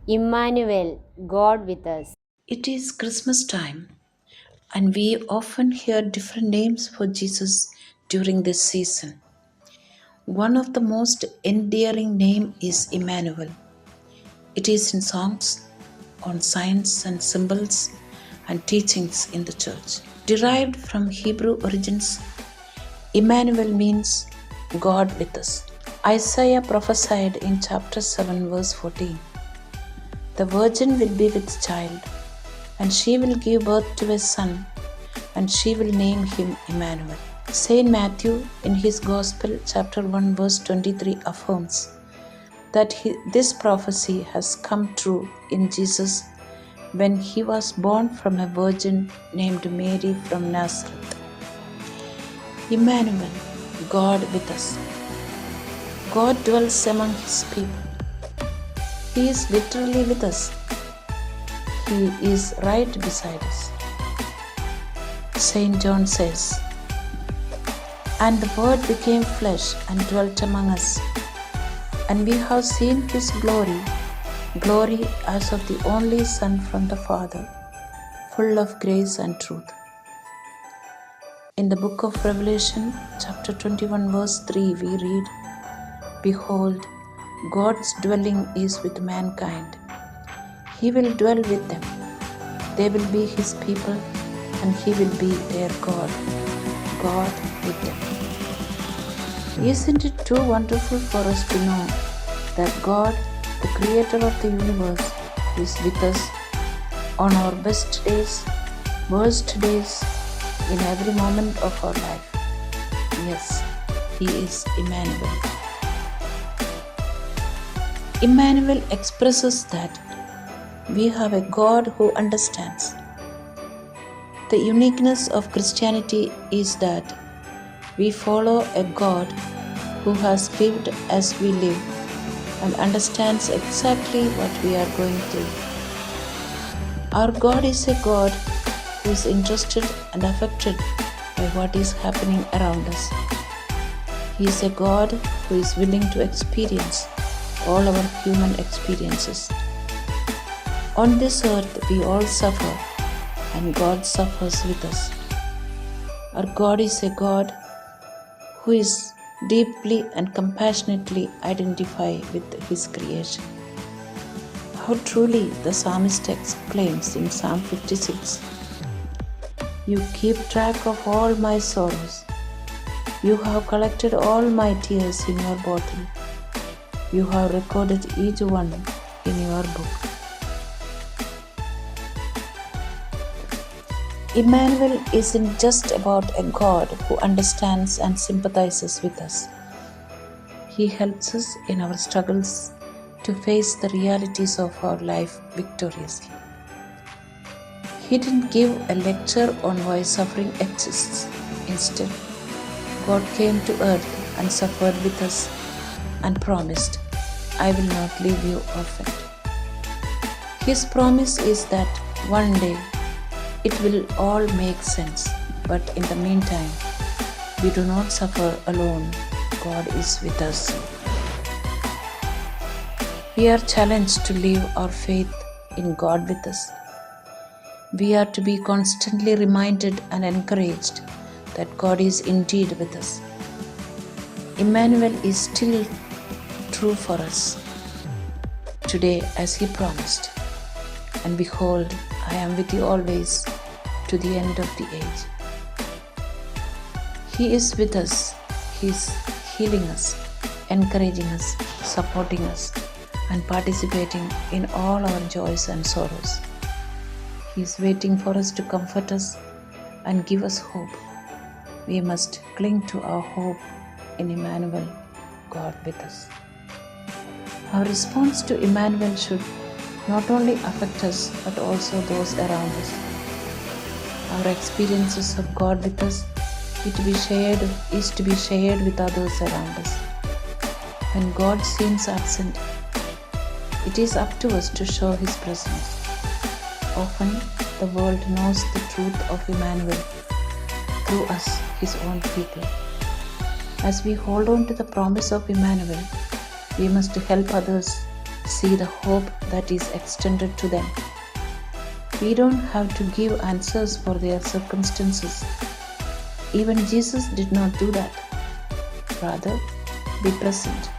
Emmanuel, God with us. It is Christmas time, and we often hear different names for Jesus during this season. One of the most endearing name is Emmanuel. It is in songs, on signs and symbols, and teachings in the church. Derived from Hebrew origins, Emmanuel means God with us. Isaiah prophesied in chapter 7 verse 14. The virgin will be with child, and she will give birth to a son, and she will name him Emmanuel. Saint Matthew in his Gospel chapter 1 verse 23 affirms that this prophecy has come true in Jesus when he was born from a virgin named Mary from Nazareth. Emmanuel, God with us. God dwells among his people. He is literally with us. He is right beside us. Saint John says, "And the Word became flesh and dwelt among us, and we have seen his glory, glory as of the only Son from the Father, full of grace and truth." In the book of Revelation, chapter 21, verse 3, we read, "Behold, God's dwelling is with mankind. He will dwell with them. They will be his people, and he will be their God. God with them." Isn't it too wonderful for us to know that God, the creator of the universe, is with us on our best days, worst days, in every moment of our life? Yes, he is Emmanuel. Emmanuel expresses that we have a God who understands. The uniqueness of Christianity is that we follow a God who has lived as we live and understands exactly what we are going through. Our God is a God who is interested and affected by what is happening around us. He is a God who is willing to experience all our human experiences. On this earth, we all suffer, and God suffers with us. Our God is a God who is deeply and compassionately identified with his creation. How truly the psalmist exclaims in Psalm 56, "You keep track of all my sorrows. You have collected all my tears in your bottle. You have recorded each one in your book." Emmanuel isn't just about a God who understands and sympathizes with us. He helps us in our struggles to face the realities of our life victoriously. He didn't give a lecture on why suffering exists. Instead, God came to earth and suffered with us and promised, "I will not leave you orphaned." His promise is that one day it will all make sense, but in the meantime, we do not suffer alone. God is with us. We are challenged to live our faith in God with us. We are to be constantly reminded and encouraged that God is indeed with us. Emmanuel is still true for us today as he promised. "And behold, I am with you always to the end of the age." He is with us. He is healing us, encouraging us, supporting us, and participating in all our joys and sorrows. He is waiting for us to comfort us and give us hope. We must cling to our hope in Emmanuel, God with us. Our response to Emmanuel should not only affect us but also those around us. Our experiences of God with us is to be shared with others around us. When God seems absent, it is up to us to show his presence. Often the world knows the truth of Emmanuel through us, his own people. As we hold on to the promise of Emmanuel, we must help others See the hope that is extended to them. We don't have to give answers for their circumstances. Even Jesus did not do that. Rather, be present.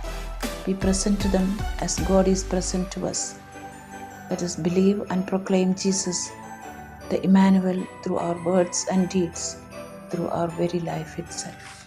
Be present to them as God is present to us. Let us believe and proclaim Jesus, the Emmanuel, through our words and deeds, through our very life itself.